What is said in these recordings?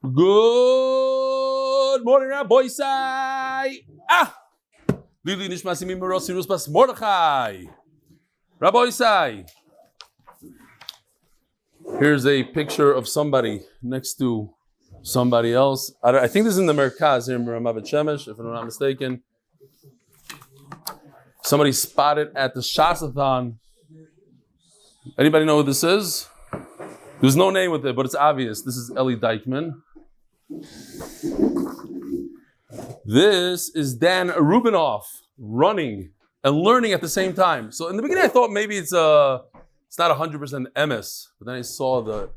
Good morning, Rabbi Sai. Lili nishmasi mimerosi ruspas Mordechai. Rabbi Sai. Here's a picture of somebody next to somebody else. I think this is in the Merkaz here in Miriam Esther, if I'm not mistaken. Somebody spotted at the Shasathon. Anybody know who this is? There's no name with it, but it's obvious. This is Eli Dykman. This is Dan Rubinoff running and learning at the same time. So in the beginning, I thought maybe it's not 100% MS, but then I saw the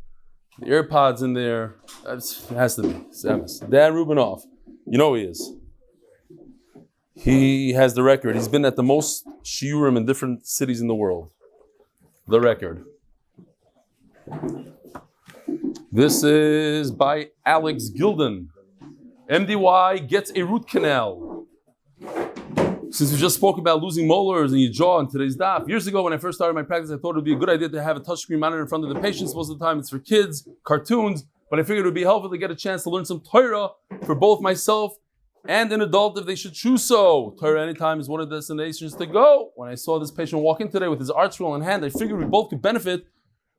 AirPods in there. It has to be. It's MS. Dan Rubinoff. You know who he is. He has the record. He's been at the most shiurim in different cities in the world. The record. This is by Alex Gilden. MDY gets a root canal. Since we just spoke about losing molars in your jaw in today's daf, years ago when I first started my practice, I thought it would be a good idea to have a touchscreen monitor in front of the patients. Most of the time it's for kids, cartoons, but I figured it would be helpful to get a chance to learn some Torah for both myself and an adult if they should choose so. Torah anytime is one of the destinations to go. When I saw this patient walk in today with his art scroll in hand, I figured we both could benefit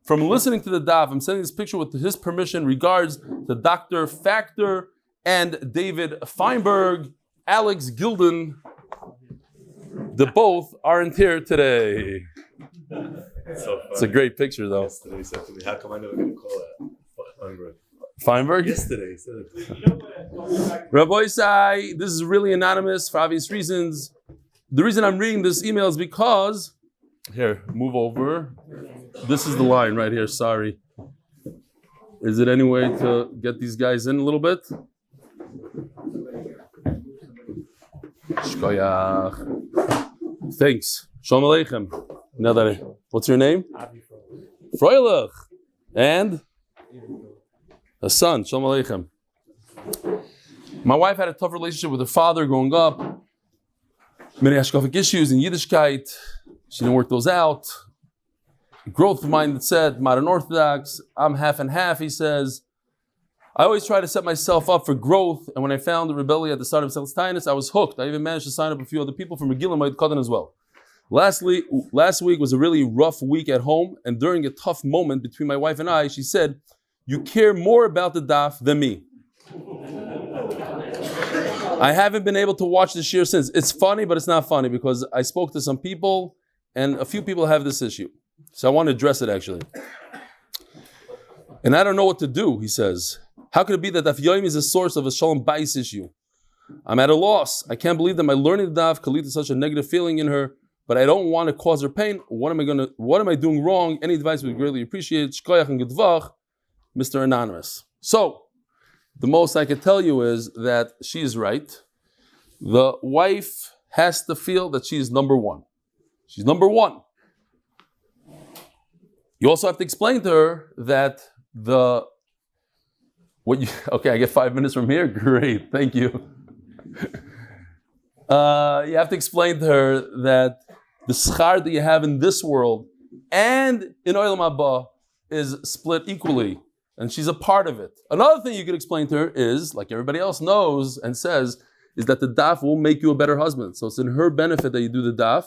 from listening to the daf. I'm sending this picture with his permission. Regards to Dr. Factor and David Feinberg, Alex Gilden. The both aren't here today. So it's a great picture, though. Yesterday he said to me, how come I never get a call that? Feinberg? Yesterday he said Rabbi Sai, this is really anonymous for obvious reasons. The reason I'm reading this email is because, here, move over. This is the line right here, sorry. Is it any way to get these guys in a little bit? Shkoyach. Thanks. Shalom Aleichem. What's your name? Freilich. And? A son. Shalom Aleichem. My wife had a tough relationship with her father growing up. Many hashkafic issues in Yiddishkeit. She didn't work those out. Growth mindset, modern Orthodox. I'm half and half, he says. I always try to set myself up for growth, and when I found the rebellion at the start of Celestinus, I was hooked. I even managed to sign up a few other people from Moed Katan as well. Last week was a really rough week at home, and during a tough moment between my wife and I, she said, "You care more about the daf than me." I haven't been able to watch this year since. It's funny, but it's not funny because I spoke to some people, and a few people have this issue. So I want to address it actually. And I don't know what to do, he says. How could it be that Daf Yomi is a source of a Shalom Beis issue? I'm at a loss. I can't believe that my learning the daf could lead to such a negative feeling in her, but I don't want to cause her pain. What am I doing wrong? Any advice would be greatly appreciated. Shkoyach and Gedvach, Mr. Anonymous. So, the most I can tell you is that she is right. The wife has to feel that she is number one. She's number one. You also have to explain to her that okay, I get 5 minutes from here? Great, thank you. You have to explain to her that the schar that you have in this world and in Olam Haba is split equally, and she's a part of it. Another thing you could explain to her is, like everybody else knows and says, is that the daf will make you a better husband. So it's in her benefit that you do the daf.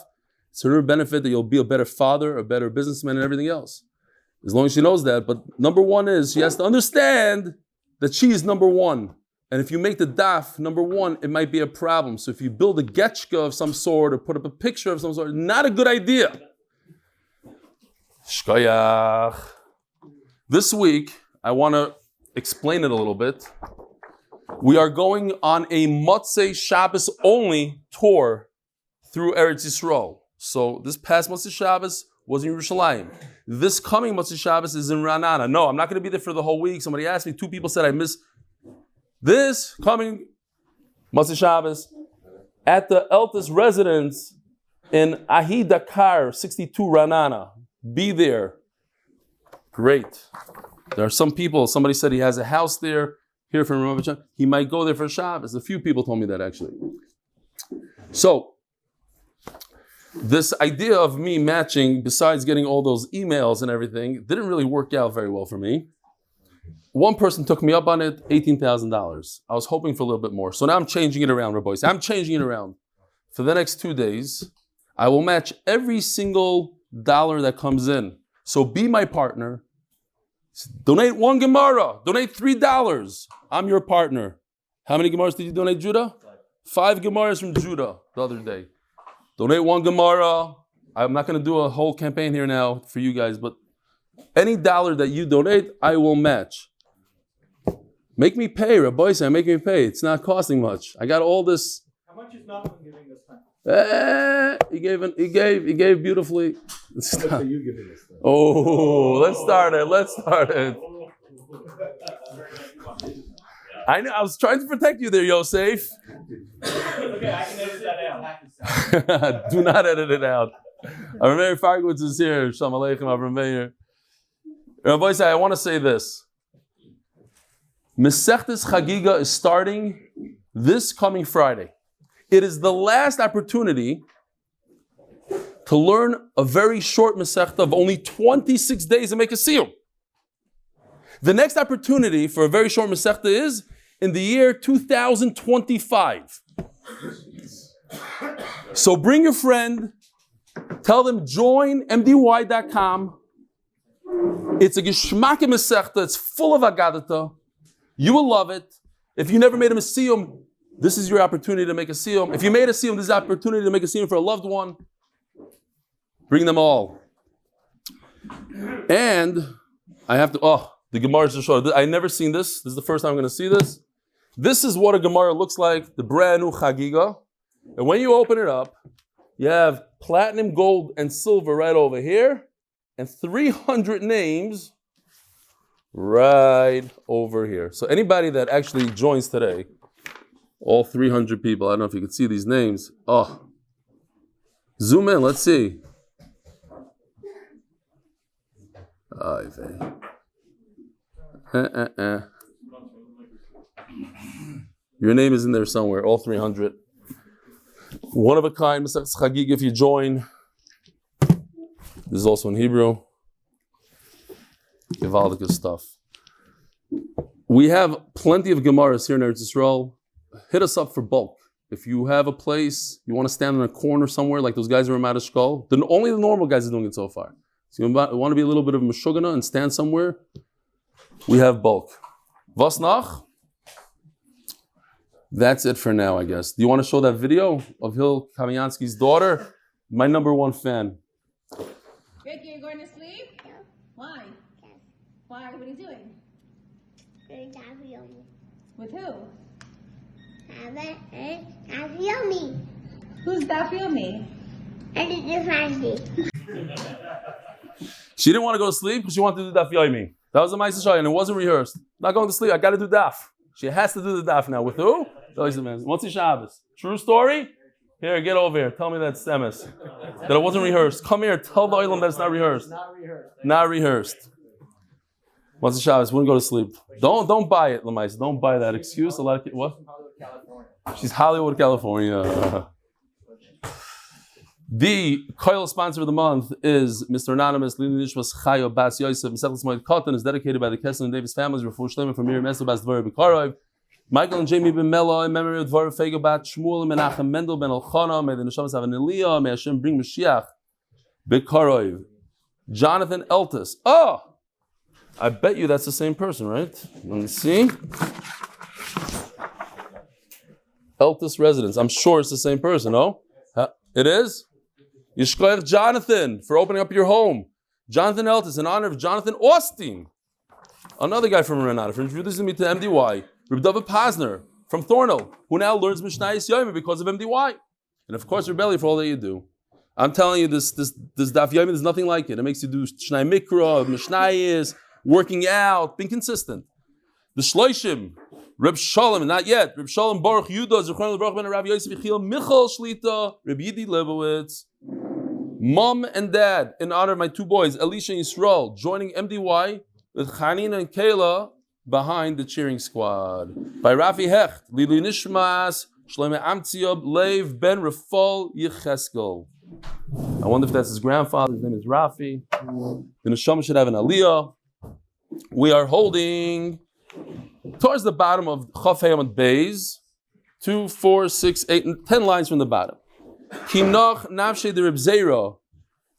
It's in her benefit that you'll be a better father, a better businessman, and everything else. As long as she knows that. But number one is, she has to understand that she is number one. And if you make the daf number one, it might be a problem. So if you build a getchka of some sort or put up a picture of some sort, not a good idea. Shkoyach. This week, I want to explain it a little bit. We are going on a Motzei Shabbos only tour through Eretz Yisrael. So this past Motzei Shabbos was in Yerushalayim. This coming Motzei Shabbos is in Ra'anana. No, I'm not going to be there for the whole week. Somebody asked me, 2 people said I missed this coming Motzei Shabbos at the Eltis residence in Ahi Dakar, 62 Ra'anana. Be there. Great. There are some people, somebody said he has a house there, here from Rav. He might go there for Shabbos. A few people told me that actually. So, this idea of me matching, besides getting all those emails and everything, didn't really work out very well for me. one person took me up on it, $18,000. I was hoping for a little bit more. So now I'm changing it around, Rabbi. I'm changing it around. For the next 2 days, I will match every single dollar that comes in. So be my partner. Donate 1 Gemara. Donate $3. I'm your partner. How many Gemaras did you donate, Judah? 5 Gemaras from Judah the other day. Donate 1 Gemara. I'm not going to do a whole campaign here now for you guys, but any dollar that you donate, I will match. Make me pay, Rabbi say, make me pay. It's not costing much. I got all this. How much is Jonathan giving this time? He gave beautifully. How much are you giving this time? Oh, let's start it. I know. I was trying to protect you there, Yosef. Okay, I can edit that out. Do not edit it out. Rabbi Faige is here. Shalom Aleichem, Rabbi. Rabbi say, I want to say this. Masechtes Chagiga is starting this coming Friday. It is the last opportunity to learn a very short Masechta of only 26 days and make a siyum. The next opportunity for a very short Masechta is in the year 2025. So bring your friend, tell them join MDY.com. It's a Geshmake Masechta, it's full of Agadata. You will love it. If you never made a siyum, this is your opportunity to make a siyum. If you made a siyum, this is the opportunity to make a siyum for a loved one. Bring them all. And I have to, the Gemara is just short. I never seen this. This is the first time I'm going to see this. This is what a Gemara looks like, the brand new Chagiga. And when you open it up, you have platinum, gold, and silver right over here, and 300 names right over here. So anybody that actually joins today, all 300 people, I don't know if you can see these names. Zoom in, let's see. Your name is in there somewhere, all 300. One of a kind, Masechtes Chagig, if you join. This is also in Hebrew. Givaldic stuff. We have plenty of Gemaras here in Eretz Yisrael. Hit us up for bulk. If you have a place, you want to stand in a corner somewhere, like those guys who are mad at Shkol, then only the normal guys are doing it so far. So you want to be a little bit of a Meshugana and stand somewhere, we have bulk. Was noch? That's it for now, I guess. Do you want to show that video of Hil Kamiansky's daughter? My number one fan. Rick, you're going to sleep? Yeah. Why? Yes. Why? What are you doing? Good Daf Yomi. With who? Daf Yomi. Who's Daf Yomi? Eli Stefansky. She didn't want to go to sleep because she wanted to do Daf Yomi. That was the Ma'aseh Shai, and it wasn't rehearsed. Not going to sleep. I got to do Daf. She has to do the Daf now. With who? What's the Shabbos? True story? Here, get over here. Tell me that's Semes. That it wasn't rehearsed. Come here. Tell the Olam that it's not rehearsed. Not rehearsed. What's the Shabbos? Wouldn't go to sleep. Don't buy it, Lamais. Don't buy that excuse. A lot of what? She's Hollywood, California. The Koil sponsor of the month is Mr. Anonymous, Lili Nishmas Chayo Bas Yosef. Moed Katan is dedicated by the Kessler and Davis families. Refuah shleima from Miriam Esther Bas Devora bekorov. Michael and Jayme Benmeleh in memory of Devora Faige bat Shmuel and Menachem Mendel ben Elchanan. May the neshamas have an Aliyah. May Hashem bring Moshiach. Bekorov. Jonathan Eltis. I bet you that's the same person, right? Let me see. Eltis residence. I'm sure it's the same person, no? It is? Yishkoyach Jonathan for opening up your home. Jonathan Eltis in honor of Jonathan Austein. Another guy from Renata, for introducing me to MDY. Dovid Posner from Thornhill, who now learns Mishnayous Yomi because of MDY. And of course, Rebelli for all that you do. I'm telling you, this Daf Yomi, there's nothing like it. It makes you do Shnai Mikra, Mishnayos, working out, being consistent. The Shloishim, Reb Shalom, not yet. Reb Shalom Baruch Yudah, Zechron Baruch Ben Rav Yosef Yechiel Michal Shlita, Reb Yidi Leibowitz. Mom and dad, in honor of my 2 boys, Elisha and Yisroel, joining MDY with Chanina and Kayla behind the cheering squad. By Rafi Hecht, Lili Nishmas, Shleima Amtziab, Leiv Ben Refuah Yecheskel. I wonder if that's his grandfather. His name is Rafi. The neshamas should have an Aliyah. We are holding towards the bottom of Chaf Amud Beis, 2, 4, 6, 8, and 10 lines from the bottom. Kinach nafshe de Reb Zera.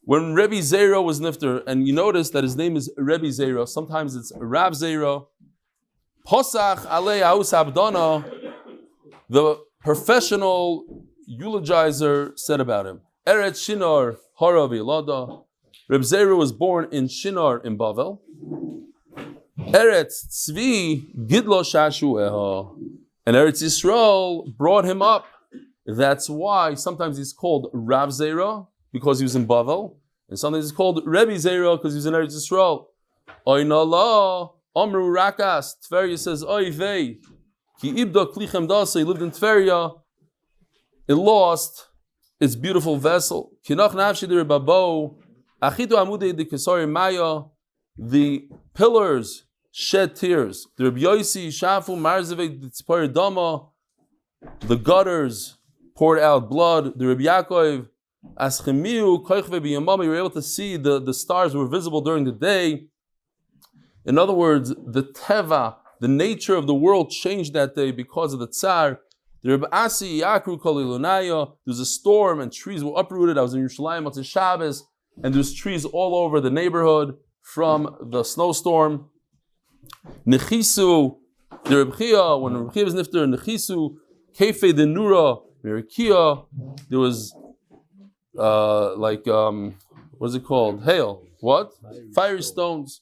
When Rebbe Zera was nifter, and you notice that his name is Rebbe Zera, sometimes it's Rav Zera. Posach alei aus abdana, the professional eulogizer said about him. Eretz Shinar hara v'ilada. Reb Zera was born in Shinar in Bavel. Eretz Tzvi gidlo shashueha. And Eretz Yisroel brought him up. That's why sometimes he's called Rav Zera, because he was in Bavel. And sometimes he's called Rebbe Zera, because he was in Eretz Yisroel. Oinala Amru Rakas. Tveria says, Oy vei. Ki ibda klichem dasa. He lived in Tveria. It lost its beautiful vessel. Kinach nafshi de Rebabo. Achitu amudei de Kesari Maya. The pillars shed tears. The Reb Yosi Shafu Marzevei Tzpar Dama. The gutters poured out blood. The Reb Yaakov Aschemiu Koichve beyamenu. You were able to see the stars were visible during the day. In other words, the teva, the nature of the world changed that day because of the tsar. The Reb Asi Yakru Kolilunaya. There's a storm and trees were uprooted. I was in Yerushalayim on Shabbos, and there's trees all over the neighborhood from the snowstorm. Nechisu, the Reb Chia, when Reb Chia was nifter, Nechisu, Kefe de Nura, Mirikia, there was what's it called? Hail. What? Fiery stones.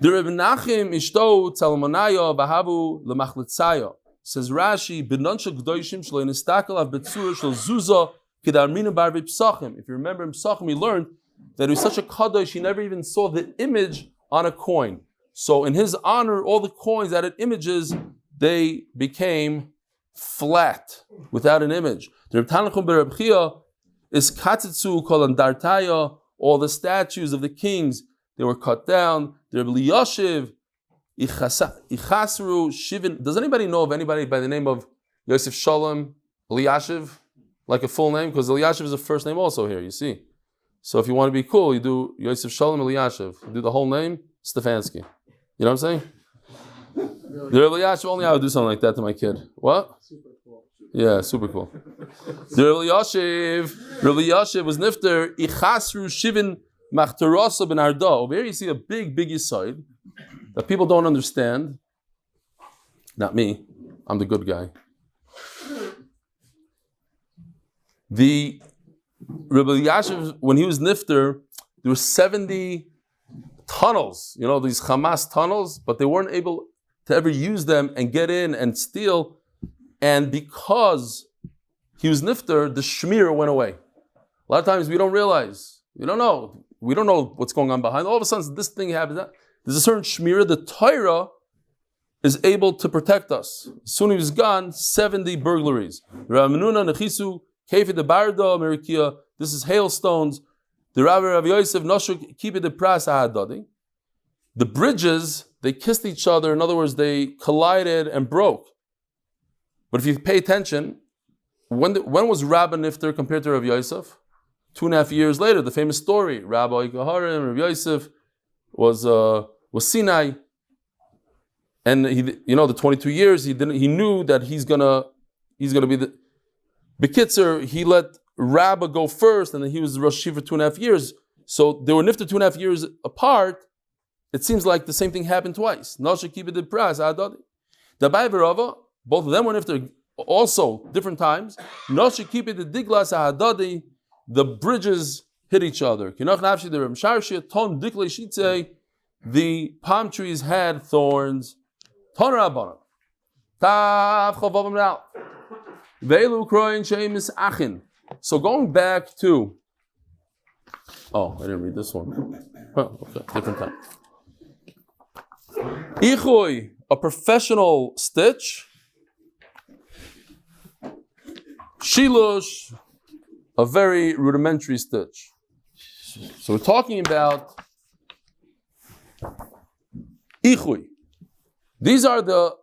The Reb Menachem Ishto Tzalmanaya Bahabu Lemachlitzaya. Says Rashi, Benonsha Gdoishim Shlo Nistakel Av Betzura Shlo Zuza Kedarminu Barvi Psachim. If you remember in Psachim, we learned that he was such a kadosh, he never even saw the image on a coin. So in his honor, all the coins that had images, they became flat, without an image. The Reb Tanachum Bereb Chia is Katzitzu Kol Andartaya, all the statues of the kings, they were cut down. The Reb Liyashiv, Ichasru, Shivin. Does anybody know of anybody by the name of Yosef Shalom Eliyashiv? Like a full name? Because Eliyashiv is a first name also here, you see. So if you want to be cool, you do Yosef Shalom Eliyashiv. You do the whole name, Stefansky. You know what I'm saying? The Reb Liyashiv, only I would do something like that to my kid. What? Super cool. Yeah, super cool. The Reb Liyashiv was nifter, Ichasru, Shivin, Machtarasa ben Arda. Over here you see a big side that people don't understand. Not me. I'm the good guy. The Rebbe Yashiv, when he was nifter, there were 70 tunnels, these Hamas tunnels, but they weren't able to ever use them and get in and steal. And because he was nifter, the shmir went away. A lot of times we don't realize. We don't know what's going on behind. All of a sudden, this thing happens. There's a certain shmira. The Torah is able to protect us. As soon as he was gone, 70 burglaries. Nechisu, Kefi de Barda, Merikia. This is hailstones. The Rav Yosef Noshuk, keep it the pras ahadadi. The bridges, they kissed each other. In other words, they collided and broke. But if you pay attention, when was Rabbi Nifter compared to Rav Yosef? 2.5 years later, the famous story, Rabbi Kaharim, Rabbi Yosef was Sinai, and the 22 years he knew that he's gonna be the Bekitzer. He let Rabbi go first, and then he was Rosh Hashiva for 2.5 years. So they were nifter 2.5 years apart. It seems like the same thing happened twice. Noshe keep it the pras adadi. The Baivarava, both of them were nifter also different times. Noshe keep it the diglas adadi. The bridges hit each other. The palm trees had thorns. So going back to... Oh, I didn't read this one. Oh, okay, different time. Ichui, a professional stitch. Shilush, a very rudimentary stitch. So we're talking about ichui. These are the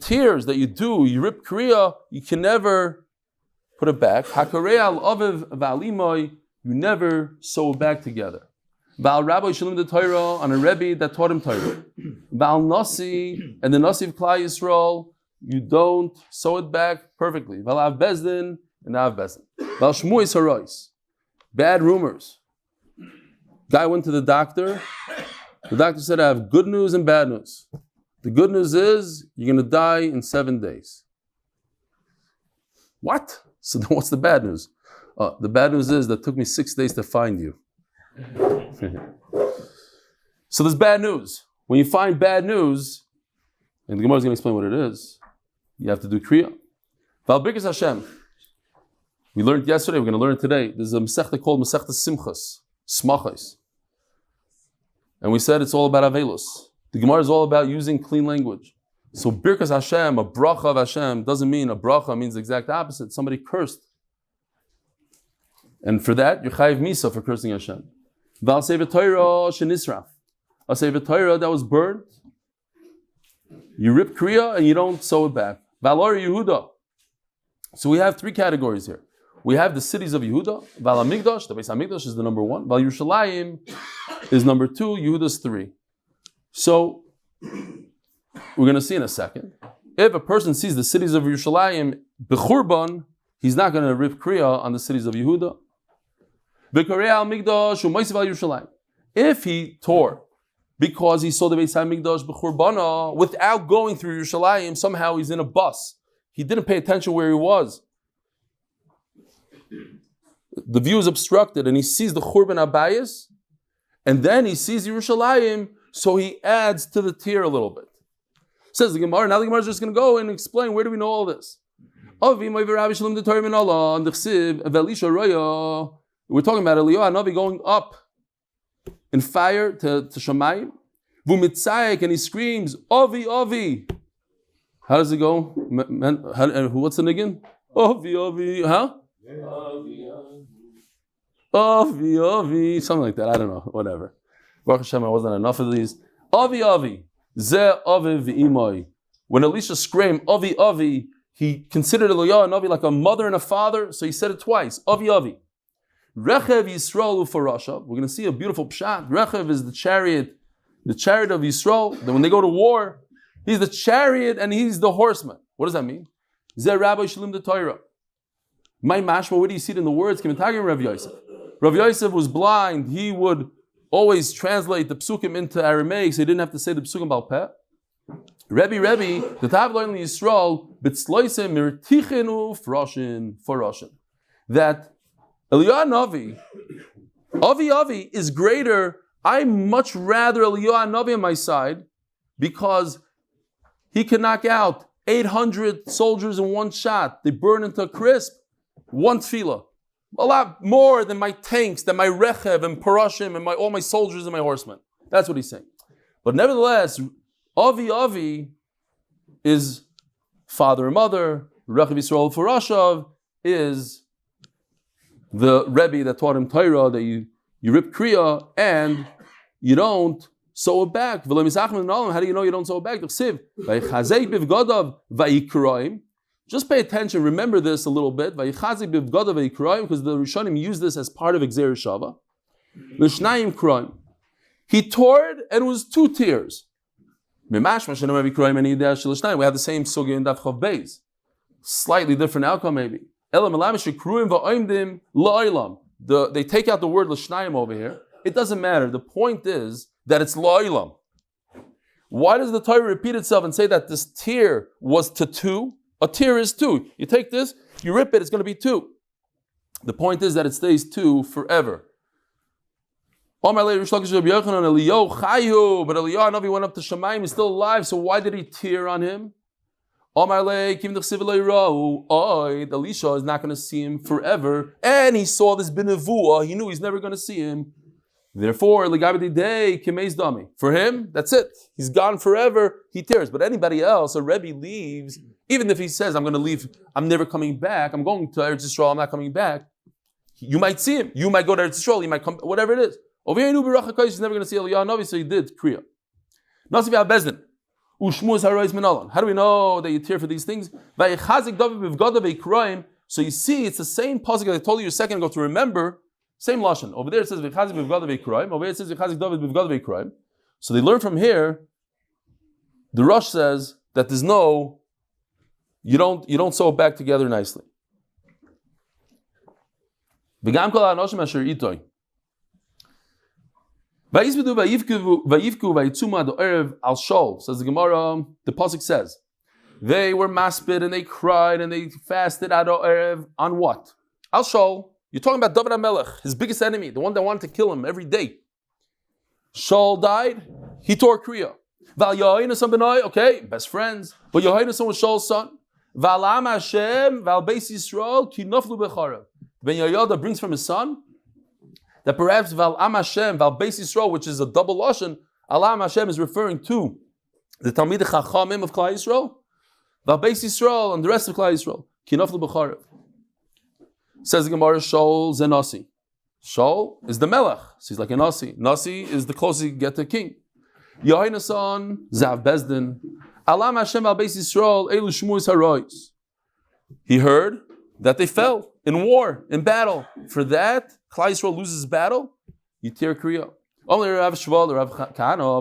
tears that you do. You rip kriya, you can never put it back. Hakarei al aviv v'alimoy, you never sew it back together. Val Rabbi Shalim the Torah, on a Rebbe that taught him Torah. Val Nasi, and the Nasi of Klai Yisrael, you don't sew it back perfectly. Val Av Bezdin, and Av Bezdin. Val Shmuel Harois, bad rumors. Guy went to the doctor. The doctor said, I have good news and bad news. The good news is, you're going to die in 7 days. What? So then what's the bad news? The bad news is that it took me 6 days to find you. So there's bad news. When you find bad news, and the Gemara is going to explain what it is, you have to do Kriya. Val Birkas Hashem. We learned yesterday, we're going to learn it today. There's a Masechta called Masechta Simchas, Smachos. And we said it's all about Avelus. The Gemara is all about using clean language. So Birkas Hashem, a bracha of Hashem, doesn't mean a bracha means the exact opposite. Somebody cursed. And for that, you're chayiv misa for cursing Hashem. Val Sefer Torah shenisraf. A Sefer Torah that was burned, you rip Kriya and you don't sew it back. Valor Yehuda. So we have 3 categories here. We have the cities of Yehuda. Val Hamikdash, the Beis Hamikdash is the number 1. Val Yerushalayim is number 2. Yehuda's 3. So we're going to see in a second. If a person sees the cities of Yerushalayim bechurban, he's not going to rip Kriya on the cities of Yehuda. If he tore because he saw the Beis HaMikdash b'churbana without going through Yerushalayim, somehow he's in a bus. He didn't pay attention where he was. The view is obstructed and he sees the Churban Abayis and then he sees Yerushalayim, so he adds to the tear a little bit. Says the Gemara, now the Gemara is just going to go and explain where do we know all this. We're talking about Aliyah Navi going up in fire to Shamayim. And he screams, Ovi, Ovi. How does it go? What's the niggin? Ovi, Ovi, huh? Ovi, Ovi, something like that. I don't know, whatever. Baruch Hashem, I wasn't enough of these. Ovi, Ovi. Ze Ovi v'imoi. When Elisha screamed, Ovi, Ovi, he considered Aliyah Navi like a mother and a father, so he said it twice. Ovi, Ovi. Rechev Yisroel ufarasha. We're going to see a beautiful pshat. Rechev is the chariot of Yisroel. Then when they go to war, he's the chariot and he's the horseman. What does that mean? Zeh Rabbi Shalim the Torah. My mashma, where do you see it in the words? Rav Yosef. Rav Yosef was blind. He would always translate the psukim into Aramaic, so he didn't have to say the psukim bal peh. Rebbe, the Tavloin Yisrael, bitzloisem mirtichenu farashin. That Aliyah Navi, Avi is greater. I much rather Aliyah Navi on my side because he can knock out 800 soldiers in one shot. They burn into a crisp. One tefillah. A lot more than my tanks, than my rechev and parashim and all my soldiers and my horsemen. That's what he's saying. But nevertheless, Avi is father and mother. Rechev Yisrael Farashav is the Rebbe that taught him Torah, that you rip Kriya and you don't sew it back. How do you know you don't sew it back? Just pay attention, remember this a little bit, because the Rishonim use this as part of Gzeir Shava. He tore it and it was 2 tears. We have the same sugya in Daf Yomi. Slightly different outcome maybe. They take out the word l'shnayim over here. It doesn't matter. The point is that it's la'ilam. Why does the Torah repeat itself and say that this tear was to 2? A tear is 2. You take this, you rip it, it's going to be 2. The point is that it stays 2 forever. But Aliyah Navi went up to Shamayim, he's still alive, so why did he tear on him? Elisha is not going to see him forever, and he saw this benevuah. He knew he's never going to see him. Therefore, for him, that's it. He's gone forever. He tears. But anybody else, a Rebbe leaves, even if he says, "I'm going to leave. I'm never coming back. I'm going to Eretz Yisrael. I'm not coming back." You might see him. You might go to Eretz Yisrael. You might come. Whatever it is. Over here, he's never going to see Aliyah Navi, so he did Kriya. How do we know that you tear for these things? So you see, it's the same pasuk that I told you a second ago to remember. Same lashon. Over there it says v'chazik b'vgadav v'kraim. Over here it says v'chazik Dovid b'vgadav v'kraim. So they learn from here. The Rosh says that there's no, you don't sew it back together nicely. V'gam kol ha'anoshim asher itoy. Vayizbedu vayivku vayitzumu ad erev al shol. Says the Gemara. The pasuk says they were maspid and they cried and they fasted ad erev on what? Al shol. You're talking about Dovid HaMelech, his biggest enemy, the one that wanted to kill him every day. Shaul died, he tore Kriya. Val Yohainason b'noi, okay, best friends. But Yohainason was Shaul's son. Val Am Hashem, Val Beis Yisroel, ki noflu bechara. Ben Yoyada brings from his son that perhaps Val Am Hashem, Val Beis Yisroel, which is a double lashon, Al Am Hashem is referring to the Talmid Chachamim of Klal Yisrael, Val Beis Yisroel and the rest of Klal Yisrael, ki noflu bechara. Says the Gemara, Shaul Zenasi. Shaul is the Melech. So he's like a Nasi. Nasi is the closest you get to a king. Yohainason, Zav Bezdin. Alam Hashem al Beis Yisrael, Elu Shmuis Harois. He heard that they fell in war, in battle. For that, Klal Yisrael loses battle, you tear Kriya. Only Rav Shmuel, Rav Kano,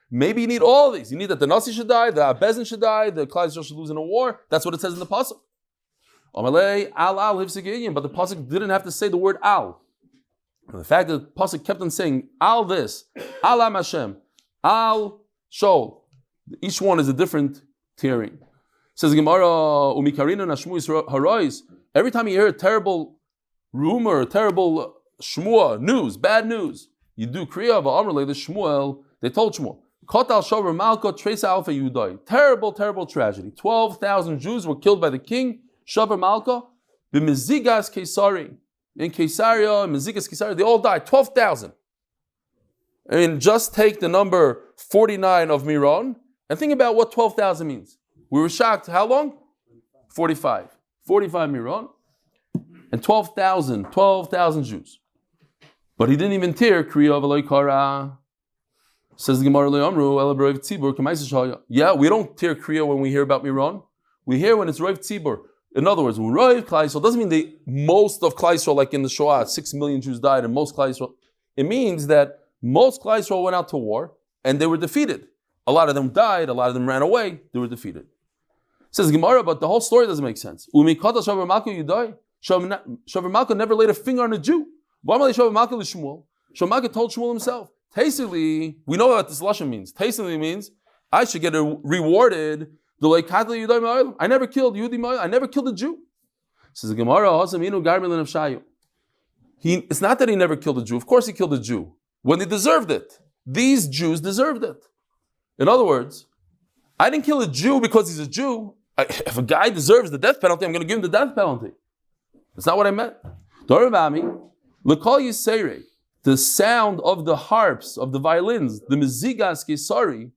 maybe you need all these. You need that the Nasi should die, the Bezdin should die, the Klal Yisrael should lose in a war. That's what it says in the pasuk. But the pasuk didn't have to say the word al. And the fact that the pasuk kept on saying al this, al am Hashem, al shol. Each one is a different tiering. Says the Gemara, umikarina nashmuis harois. Every time you hear a terrible rumor, a terrible shmua, news, bad news, you do kriya v'amrle the Shmuel. They told Shmuel, kotal shover malka tresa alpha yudai. Terrible, terrible tragedy. 12,000 Jews were killed by the king. Shavar Malka, b'mezigas Kesari, in Kesaria, mezigas Kesari, they all died. 12,000. I mean, just take the number 49 of Miron and think about what 12,000 means. We were shocked. How long? 45. 45 Miron and 12,000 Jews. But he didn't even tear Kriya v'lo kara. Says the Gemara le'amru ela b'roiv tzibur k'maisa shaya. Yeah, we don't tear Kriya when we hear about Miron. We hear when it's roiv tzibur. In other words, when Roiv Klal Yisrael doesn't mean most of Klal Yisrael, like in the Shoah, 6 million Jews died, and most Klal Yisrael. It means that most Klal Yisrael went out to war and they were defeated. A lot of them died, a lot of them ran away, they were defeated. Says Gemara, but the whole story doesn't make sense. Shavar Malka never laid a finger on a Jew. Shavar Malka told Shmuel himself. Tastily, we know what this lashon means. Tastily means I should get rewarded. I never killed Yudi. I never killed a Jew. Says the Gemara, it's not that he never killed a Jew. Of course he killed a Jew. When they deserved it. These Jews deserved it. In other words, I didn't kill a Jew because he's a Jew. If a guy deserves the death penalty, I'm going to give him the death penalty. That's not what I meant. The sound of the harps, of the violins, the mezigas Kesari,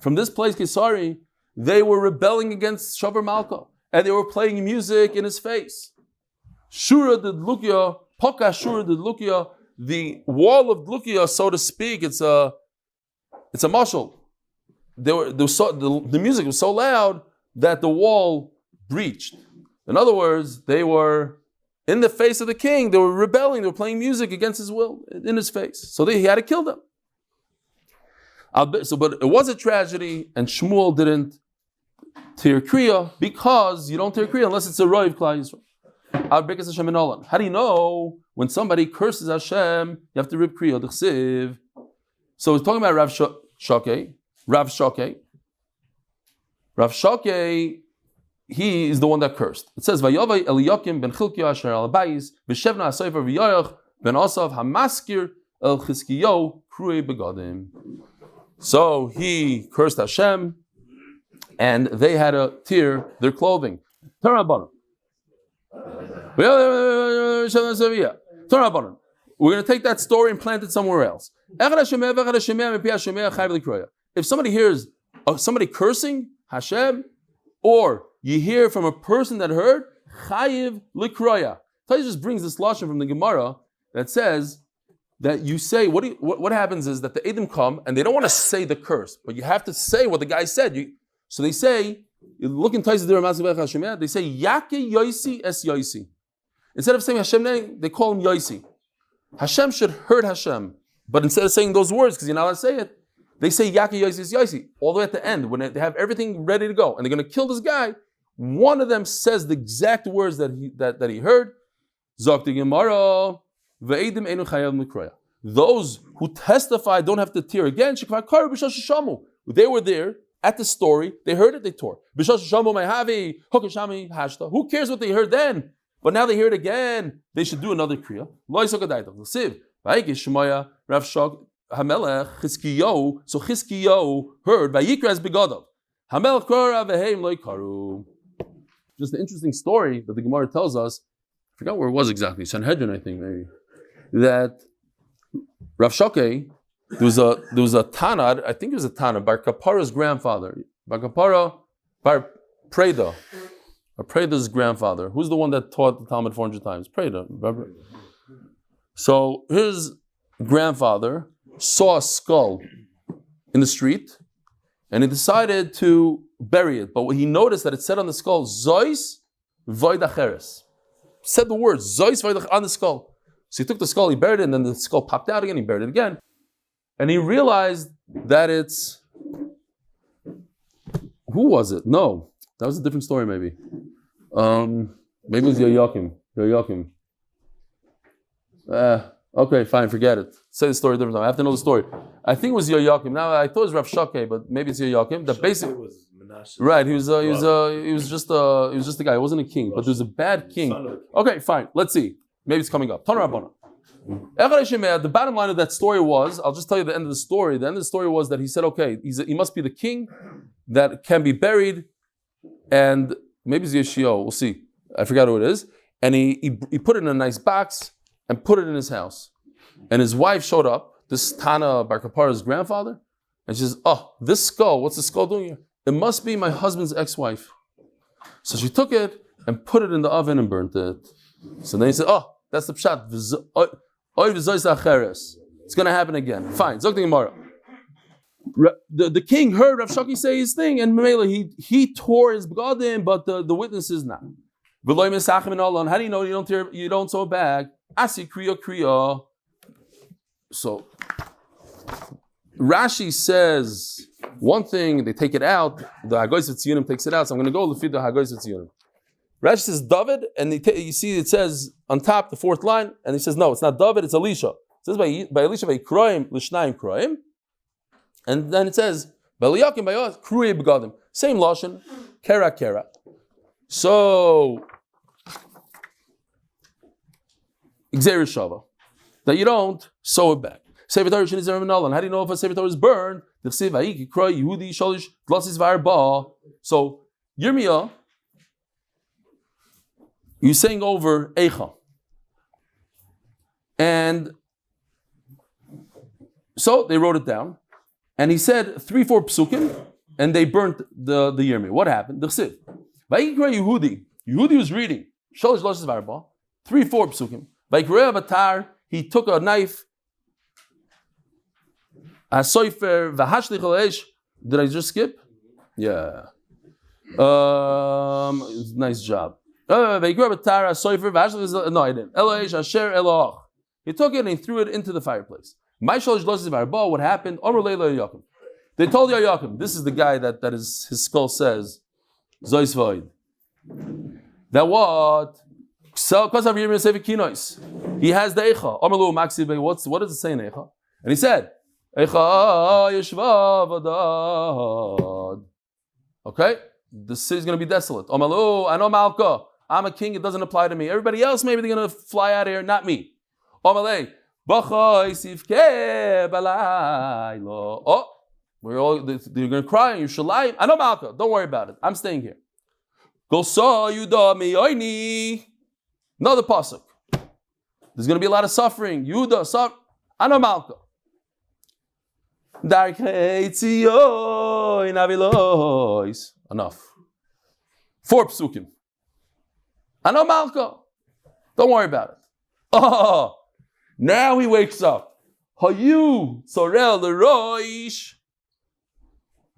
from this place Kesari, they were rebelling against Shavar Malka, and they were playing music in his face. Shura de Dlukia, Poka Shura de Dlukia, the wall of Dlukia, so to speak, it's a mashal. The music was so loud that the wall breached. In other words, they were in the face of the king, they were rebelling, they were playing music against his will, in his face. So he had to kill them. But it was a tragedy, and Shmuel didn't tear Kriya because you don't tear Kriya unless it's a Roiv Klal Yisrael. How do you know when somebody curses Hashem, you have to rip Kriya? So it's talking about Rav Shokei. Rav Shokei, he is the one that cursed. It says, Vayovai Eliyakim ben Chilkiah asher al Beis v'shevna asayfer v'yoyach ben Asav hamaskir el Chizkiyo krui begadim. So he cursed Hashem, and they had to tear their clothing. Turn on bottom. We're going to take that story and plant it somewhere else. If somebody hears somebody cursing Hashem, or you hear from a person that heard, chayiv likroya. Taisa just brings this lashon from the Gemara that says that you say, what happens is that the Edom come and they don't want to say the curse, but you have to say what the guy said. So they say, look in Taisa there, they say, Yake Yoisi es Yoisi. Instead of saying Hashem name, they call him Yosi. Hashem should hurt Hashem. But instead of saying those words, because you're not allowed to say it, they say Yaki Yosi Yosi. All the way at the end, when they have everything ready to go, and they're going to kill this guy, one of them says the exact words that he heard. Zokti Gemara, Ve'edim Einu Chayav Mikroya. Those who testify don't have to tear again. They were there at the story. They heard it, they tore. Who cares what they heard then? But now they hear it again. They should do another kriya. So Chizkiyahu heard. Just an interesting story that the Gemara tells us. I forgot where it was exactly. Sanhedrin, I think, maybe. That Rav Shokei, there was a Tana, I think it was a Tana, Bar Kapara's grandfather. Bar Kapara, Bar Preda, Preda's grandfather. Who's the one that taught the Talmud 400 times? Preda, remember? So his grandfather saw a skull in the street, and he decided to bury it. But he noticed that it said on the skull, Zois Void Acheres. Said the words, Zois Void on the skull. So he took the skull, he buried it, and then the skull popped out again, he buried it again. And he realized that it's... Who was it? No. That was a different story, maybe. Maybe it was Yoyakim. Okay, fine, forget it. Say the story a different time. I have to know the story. I think it was Yoyakim. Now, I thought it was Rav Shakeh, but maybe it's Yoyakim. The basic... Right, he was just a guy. He wasn't a king, but there was a bad king. Okay, fine. Let's see. Maybe it's coming up. The bottom line of that story was, I'll just tell you the end of the story. The end of the story was that he said, okay, he must be the king that can be buried, and maybe it's Yeshio, we'll see. I forgot who it is. And he put it in a nice box and put it in his house. And his wife showed up, this Tana Bar Kapara's grandfather, and she says, oh, this skull, what's the skull doing here? It must be my husband's ex-wife. So she took it and put it in the oven and burnt it. So then he said, oh, that's the pshat. It's going to happen again. Fine. The king heard Rav Shaki say his thing, and he tore his begodim, but the witnesses not. How do you know you don't sew back? Asi kriya. So Rashi says one thing, they take it out. The Hagoyis Tzionim takes it out. So I'm going to go to the Hagoyis Tzionim. Rashi says Dovid, and you see it says on top the fourth line, and he says no, it's not Dovid, it's Elisha. It says by Elisha by Kroim Lishnayim Kroim, and then it says by Eliyakim by Kruyei Begadim. Same lashon, kera. So Xer Shava, that you don't sew it back. Sefer Torah Sheni Zerem Nolan. How do you know if a Sefer Torah is burned? The Chsiv Vayiki Kroy Yehudi Sholish Glasis Varba. So Yirmiyah, you're saying over Eicha. And so they wrote it down. And he said 3-4 psukim, and they burnt the Yirmiyah. What happened? The Chsiv. Vayikra Yehudi. Yehudi was reading. Sholish Glasis Varba. 3-4 psukim. Vayikra Avatar. He took a knife. Did I just skip? Yeah. Nice job. No, I didn't. He took it and he threw it into the fireplace. What happened? They told Yoyakim, this is the guy that is his skull says, that what? He has the Eicha. What does it say in Eicha? And he said, okay, the city is going to be desolate. I'm a king, it doesn't apply to me. Everybody else, maybe they're going to fly out of here, not me. Oh, they're going to cry in Yerushalayim. Don't worry about it. I'm staying here. Another pasuk. There's going to be a lot of suffering. Yudah, suffer. Anomalka. Enough. 4 psukim. Anomalka. Don't worry about it. Oh, now he wakes up. Hayu sorel the roish.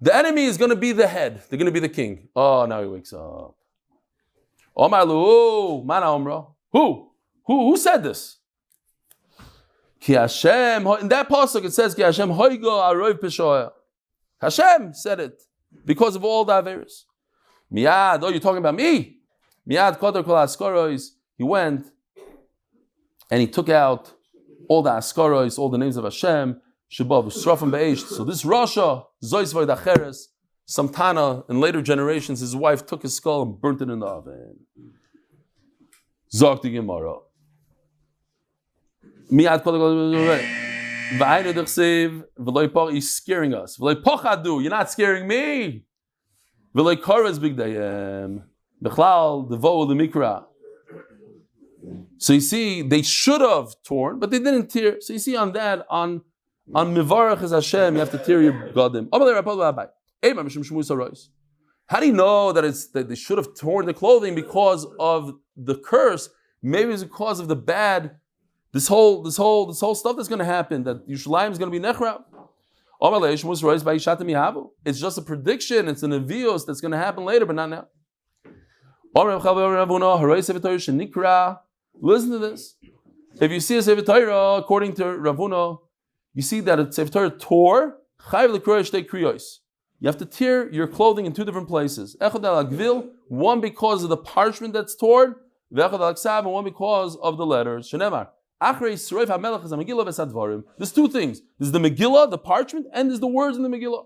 The enemy is going to be the head. They're going to be the king. Oh, now he wakes up. Omarlu, mana omra. Who said this? Ki Hashem, in that pasuk it says, Ki Hashem hoigo arov peshoya. Hashem said it because of all the averos. Miyad, you're talking about me. Miyad koder kol askaros. He went and he took out all the askaros, all the names of Hashem. Shabav Srafim Be'esh. So this Rasha, Zois Vaydacheres, some Tana, in later generations, his wife took his skull and burnt it in the oven. Zog the Gemara. Miyad Kodol he's scaring us. You're not scaring me. So you see, they should have torn, but they didn't tear. So you see on that, on Mivarach is Hashem, you have to tear your Gadim. How do you know that they should have torn the clothing because of the curse? Maybe it's because of the bad, this whole stuff that's going to happen, that Yerushalayim is going to be nechra. It's just a prediction, it's an avios that's going to happen later, but not now. Listen to this. If you see a Sefer Torah, according to Ravuna, you see that a Sefer Torah tore, you have to tear your clothing in two different places. One because of the parchment that's torn, and one because of the letters. There's two things. There's the Megillah, the parchment, and there's the words in the Megillah.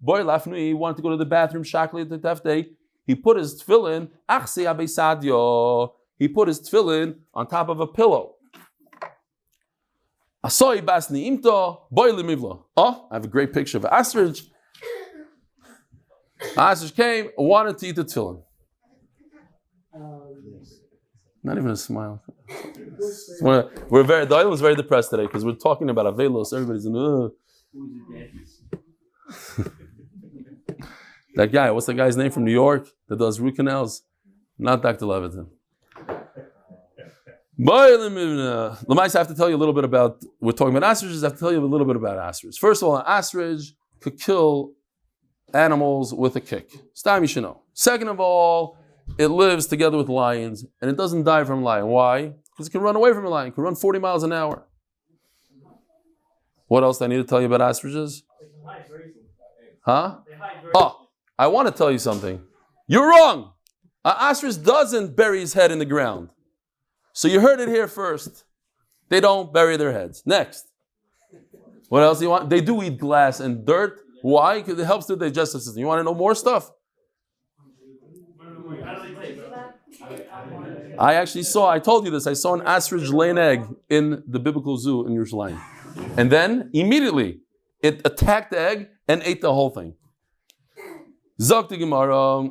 Boy Lafnui wanted to go to the bathroom, Shakli the Tefte. He put his tefillin, he put his tefillin on top of a pillow. I have a great picture of Asrij. Asrij came, wanted to eat the tefillin. Not even a smile. The island was very depressed today because we're talking about Avelos. Everybody's in. That guy, what's the guy's name from New York that does root canals? Not Dr. Levitin. I have to tell you a little bit about, we're talking about Asrij, I have to tell you a little bit about Asrij. First of all, an Asrij could kill animals with a kick. Stam you should know. Second of all, it lives together with lions, and it doesn't die from a lion. Why? Because it can run away from a lion. It can run 40 miles an hour. What else do I need to tell you about Asrijes? Huh? Oh, I want to tell you something. You're wrong. An ostrich doesn't bury his head in the ground. So you heard it here first. They don't bury their heads. Next. What else do you want? They do eat glass and dirt. Why? Because it helps the digestive system. You want to know more stuff? I told you this, I saw an ostrich lay an egg in the biblical zoo in Yerushalayim. And then, immediately, it attacked the egg and ate the whole thing. Zok the Gemara.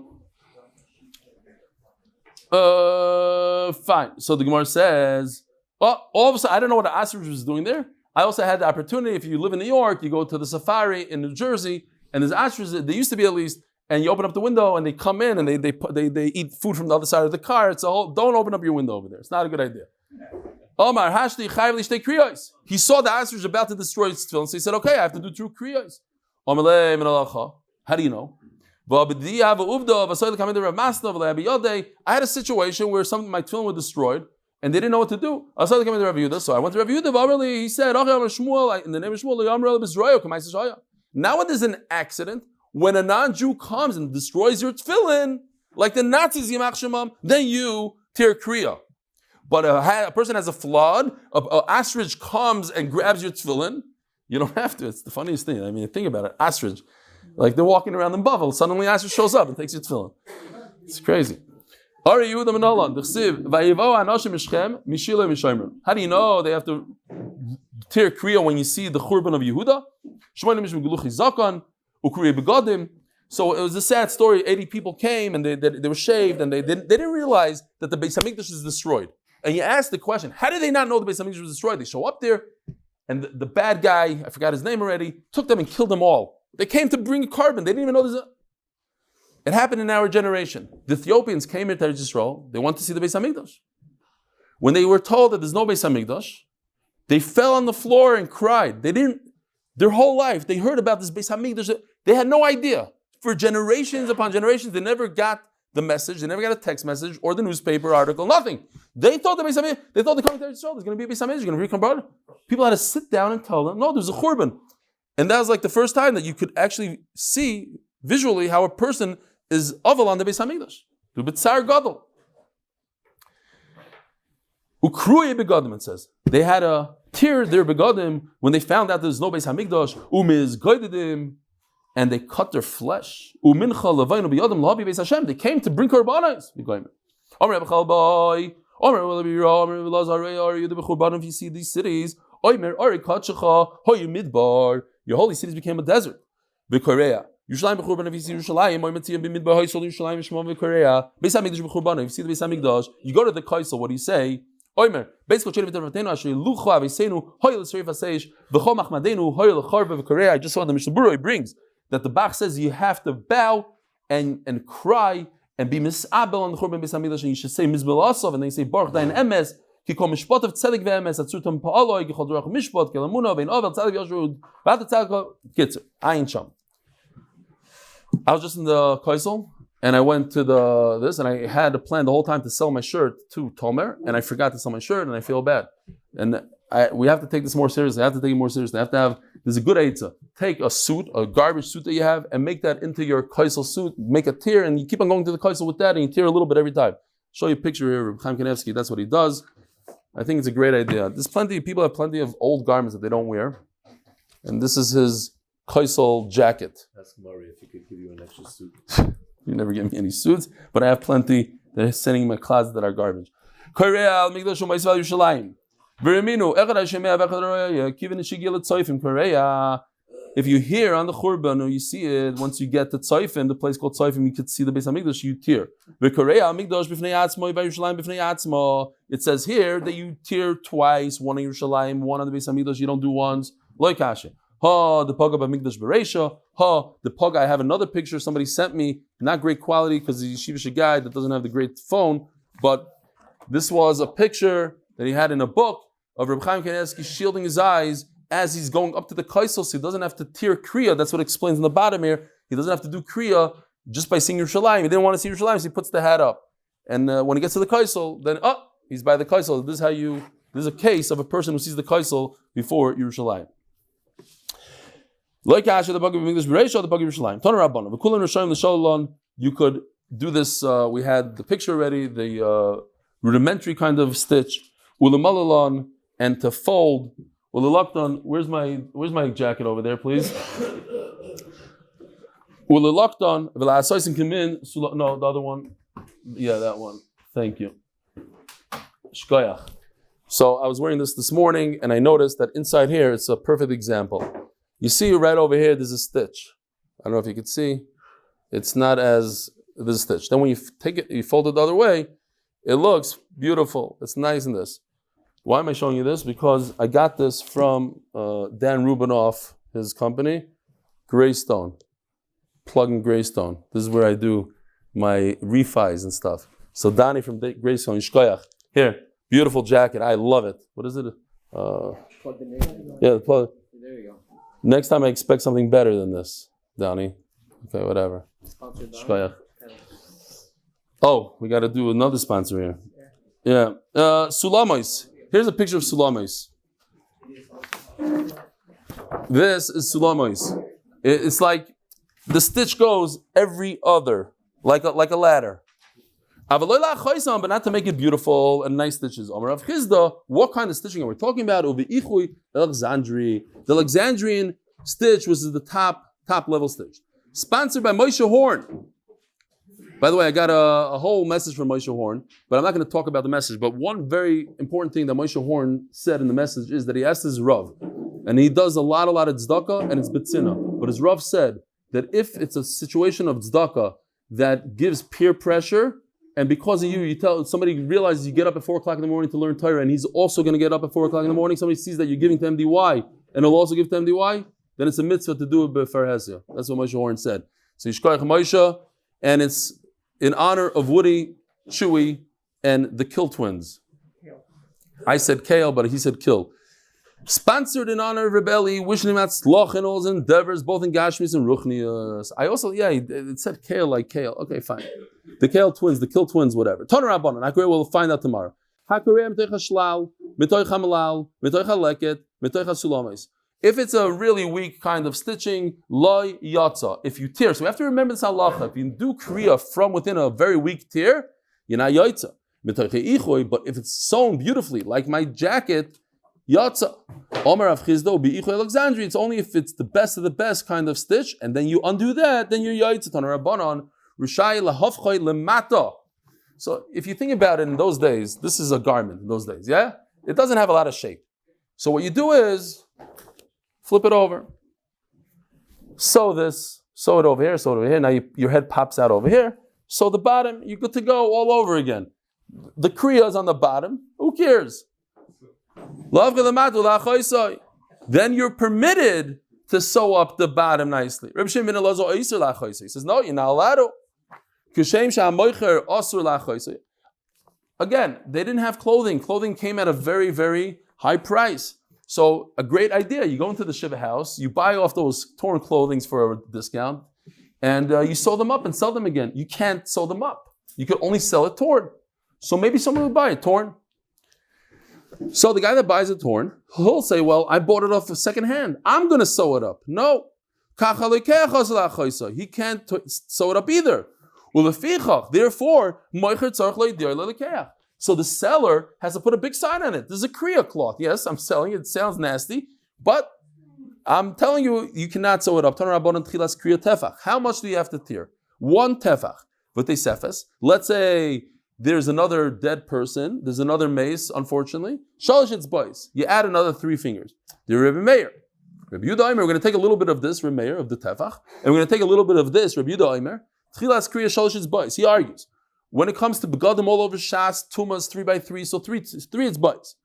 Fine. So the Gemara says, all of a sudden, I don't know what the ostrich was doing there. I also had the opportunity, if you live in New York, you go to the safari in New Jersey, and there's ostriches, they used to be at least, and you open up the window and they come in and they eat food from the other side of the car. It's a whole, don't open up your window over there. It's not a good idea. Omar Hashti Chayv Lishtei Kriyos. He saw the ostrich about to destroy his tefillin, so he said, okay, I have to do 2 kriyos. How do you know? I had a situation where my tefillin were destroyed and they didn't know what to do. So I went to Rav Yehuda. He said, in the name of Shmuel, now when there's an accident, when a non-Jew comes and destroys your tefillin, like the Nazis, then you tear kriya. But a person has a flood, an ostrich comes and grabs your tefillin, you don't have to. It's the funniest thing. I mean, think about it. Ostrich. Like they're walking around in Bavel, suddenly ostrich shows up and takes your tefillin. It's crazy. How do you know they have to tear kriya when you see the Churban of Yehuda? So it was a sad story. 80 people came and they were shaved and they didn't realize that the Beis Hamikdash is destroyed. And you ask the question, how did they not know the Beis Hamikdash was destroyed? They show up there and the bad guy, I forgot his name already, took them and killed them all. They came to bring a carbon. They didn't even know It happened in our generation. The Ethiopians came here to Yisroel. They wanted to see the Beis Hamikdash. When they were told that there's no Beis Hamikdash, they fell on the floor and cried. Their whole life, they heard about this Beis Hamikdash. They had no idea. For generations upon generations, they never got the message. They never got a text message or the newspaper article. Nothing. They thought the coming to Israel, there's going to be a Beis Hamikdash. There's going to be a people had to sit down and tell them, no, there's a Churban. And that was like the first time that you could actually see visually how a person is aval on the Beis Hamikdash. Du b'tzar gadol. Ukruye begadim, it says. They had a tear their begadim when they found out there's no Beis Hamikdash. Umiz goydedim. And they cut their flesh. They came to bring korbanos. If you see these cities, your holy cities became a desert. Bekorea. If you see the Beis Hamikdash, you go to the Kaisel. What do you say? I just saw the Mishnah Berurah brings that the Bach says you have to bow and cry and be misabel on the Churban Beis Hamikdash, and you should say Mizbel Asov, and then you say Baruch Dayan Emes, Ki Kol Mishpat of Tzedek VeEmes, Atzutam Pa'aloi, Gichol Dorach Mishpat, Kelamuna, Vein Ovel, Tzedek Yashud, Vat Tzedek Kitzer, Ayin Sham. I was just in the Kaisel, and I went to this, and I had a plan the whole time to sell my shirt to Tomer, and I forgot to sell my shirt, and I feel bad. And we have to take this more seriously. I have to take it more seriously. There's a good eitzah. Take a suit, a garbage suit that you have, and make that into your kaisel suit. Make a tear, and you keep on going to the kaisel with that, and you tear a little bit every time. Show you a picture here of Chaim Kanevsky. That's what he does. I think it's a great idea. People have plenty of old garments that they don't wear. And this is his kaisel jacket. Ask Murray if he could give you an extra suit. You never give me any suits, but I have plenty that are sitting in my closet that are garbage. If you hear on the Churban or you see it, once you get to Tzayfim, the place called Tzayfim, you could see the Beis Hamikdash, you tear. It says here that you tear twice, one on Yerushalayim, one on the Beis Hamikdash, you don't do once. Like Hashem. The Pog of Hamikdash Bereisha. The Pog, I have another picture somebody sent me, not great quality because he's a yeshivish guy that doesn't have the great phone, but this was a picture that he had in a book of Reb Chaim Kanevsky shielding his eyes as he's going up to the Kaisel, so he doesn't have to tear Kriya. That's what it explains in the bottom here. He doesn't have to do Kriya just by seeing Yerushalayim. He didn't want to see Yerushalayim, so he puts the hat up. And when he gets to the Kaisel, then he's by the Kaisel. This is a case of a person who sees the Kaisel before Yerushalayim. Like Asher, the Bug of English Bereisha, the Bug of Yerushalayim. Ton Rabban. V'kulan Rishayim l'Shalom. You could do this. We had the picture already. The rudimentary kind of stitch. Ulamalalon, and to fold. Ulalakton, where's my jacket over there, please? Ulalakton, v'la'asaysin kamin. No, the other one. Yeah, that one. Thank you. Shkoyach. So I was wearing this morning, and I noticed that inside here it's a perfect example. You see right over here, there's a stitch. I don't know if you can see. It's not as there's a stitch. Then when you take it, you fold it the other way. It looks beautiful. It's nice in this. Why am I showing you this? Because I got this from Dan Rubinoff, his company, Greystone. Plug-in Greystone. This is where I do my refis and stuff. So Donnie from Greystone, Shkoyach. Here, beautiful jacket. I love it. What is it? Plug the name. Yeah, the plug. There you go. Next time I expect something better than this, Donnie. Okay, whatever. Shkoyach. Oh, we got to do another sponsor here. Yeah. Sulamos. Here's a picture of Sulamos. This is Sulamos. It's like the stitch goes every other, like a ladder. But not to make it beautiful and nice stitches. What kind of stitching are we talking about? The Alexandrian stitch was the top level stitch. Sponsored by Moshe Horn. By the way, I got a whole message from Moshe Horn, but I'm not going to talk about the message. But one very important thing that Moshe Horn said in the message is that he asked his Rav, and he does a lot of tzedakah, and it's betzina. But his Rav said that if it's a situation of tzedakah that gives peer pressure, and because of you tell somebody realizes you get up at 4 o'clock in the morning to learn Torah, and he's also going to get up at 4 o'clock in the morning, somebody sees that you're giving to MDY, and he'll also give to MDY, then it's a mitzvah to do it b'farhesya. That's what Moshe Horn said. So Yishkoyach Moshe, and it's in honor of Woody, Chewy, and the Kill twins. I said Kale, but he said Kill. Sponsored in honor of Rebelli, wishing him atzloch in all his endeavors, both in Gashmis and Ruchnias. I also, it said Kale like Kale. Okay, fine. The kill twins, whatever. Toner Rabbanan. Hakurei, we'll find out tomorrow. Hakurei mitoich shlal, mitoich hamalal, mitoich leket, mitoich sulamis. If it's a really weak kind of stitching, loy yatsa. If you tear, so we have to remember this halacha. If you do kriya from within a very weak tear, you're not yatsa. But if it's sewn beautifully, like my jacket, yatsa. Omer of Chizdo be'ichoy Alexandria. It's only if it's the best of the best kind of stitch, and then you undo that, then you're yatsa. Taner Rabbanan rishai lahafchoy lemata. So if you think about it, in those days, this is a garment. In those days, yeah, it doesn't have a lot of shape. So what you do is flip it over, sew it over here, sew it over here. Now your head pops out over here. So the bottom, you're good to go all over again. The kriya is on the bottom. Who cares? Then you're permitted to sew up the bottom nicely. Reb Shimon he says, no, you're not allowed to. Again, they didn't have clothing. Clothing came at a very, very high price. So a great idea, you go into the Shiva house, you buy off those torn clothings for a discount, and you sew them up and sell them again. You can't sew them up. You could only sell it torn. So maybe someone would buy it torn. So the guy that buys it torn, he'll say, well, I bought it off second hand. I'm going to sew it up. No. He can't sew it up either. Therefore, so the seller has to put a big sign on it. This is a kriya cloth. Yes, I'm selling it. It sounds nasty, but I'm telling you, you cannot sew it up. How much do you have to tear? 1 tefach. Let's say there's another dead person. There's another mace, unfortunately. Shalosh boys. You add another 3 fingers. The Rebbe Meir. Rebbe Yehuda Omer, we're going to take a little bit of this, Rebbe Meir, of the tefach, and we're going to take a little bit of this, Rebbe Yehuda Omer. Tchilas kriya shalosh boys. He argues. When it comes to begadim all over Shas, Tumas 3x3, so 3 it's boys.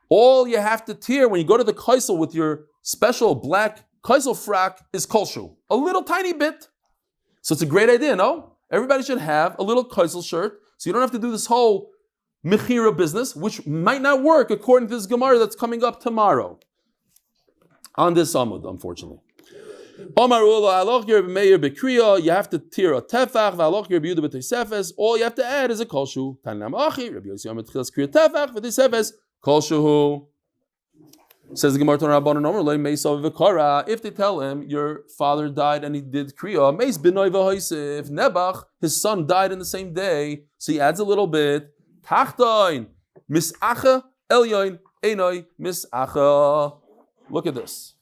All you have to tear when you go to the kaisel with your special black kaisel frock is kolshu. A little tiny bit. So it's a great idea, no? Everybody should have a little kaisel shirt, so you don't have to do this whole bimhera business, which might not work according to this Gemara that's coming up tomorrow. On this Amud, unfortunately. You have to tear a tefach. All you have to add is a kolshu. Says the Gemara, if they tell him your father died and he did kriya, if Nebach, his son, died in the same day, so he adds a little bit. Look at this.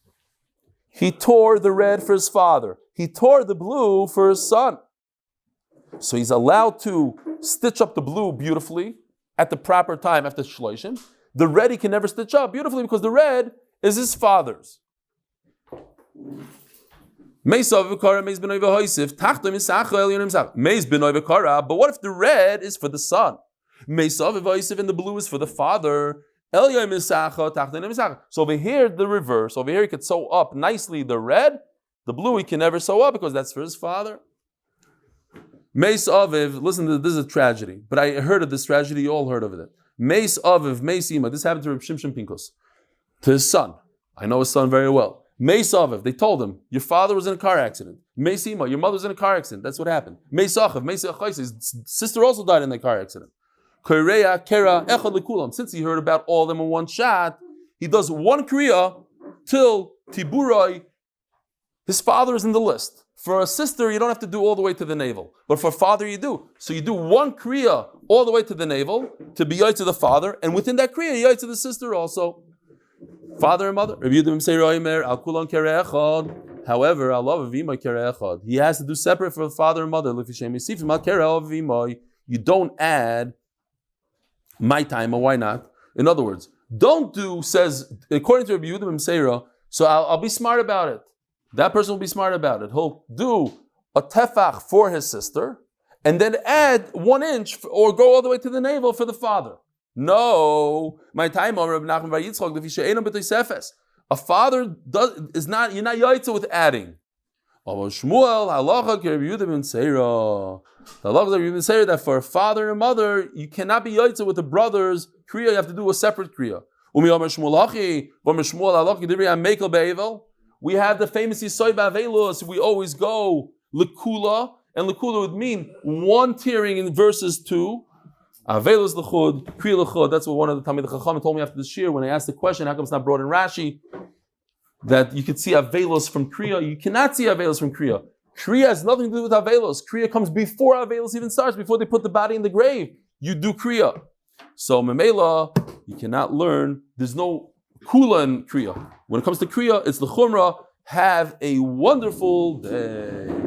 He tore the red for his father. He tore the blue for his son. So he's allowed to stitch up the blue beautifully at the proper time after shloshim. The red he can never stitch up beautifully because the red is his father's. But what if the red is for the son? And the blue is for the father. So over here, the reverse. Over here, he could sew up nicely the red. The blue, he can never sew up because that's for his father. Meis Aviv, listen, this is a tragedy. But I heard of this tragedy, you all heard of it. Meis Aviv, Meis Ima, this happened to Reb Shimshon Pinkus, to his son. I know his son very well. Meis Aviv, they told him, your father was in a car accident. Meis Ima, your mother was in a car accident. That's what happened. Meis Achav, Meis Achais, his sister also died in the car accident. Since he heard about all of them in one shot, he does one kriya till Tiburai. His father is in the list. For a sister, you don't have to do all the way to the navel. But for father, you do. So you do one kriya all the way to the navel, to be yoy to the father, and within that kriya, yoy to the sister also. Father and mother. However, he has to do separate for the father and mother. You don't add my time, or why not? In other words, don't do, says, according to Rabbi Yehuda B'Mseira, so I'll be smart about it. That person will be smart about it. He'll do a tefach for his sister, and then add 1 inch, or go all the way to the navel for the father. No. My time, a father is not, you're not yaitza with adding. Shmuel, halacha Rabbi Yehuda B'Mseira. The halacha of Rabbi Yehuda B'Mseira that for a father and mother, you cannot be yaitza with the brothers. Kriya, you have to do a separate kriya. We have the famous Yisoy Ba'avelus. We always go lekula, and Lekula would mean one tearing in verses 2. Avelos l'chud, kriya l'chud. That's what one of the Talmidei Chachamim told me after this year when I asked the question, how come it's not brought in Rashi? That you could see Avelos from kriya. You cannot see Avelos from kriya. Kriya has nothing to do with Avelos. Kriya comes before Avelos even starts, before they put the body in the grave. You do kriya. So Memela, you cannot learn. There's no kula in kriya. When it comes to kriya, it's the chumrah. Have a wonderful day.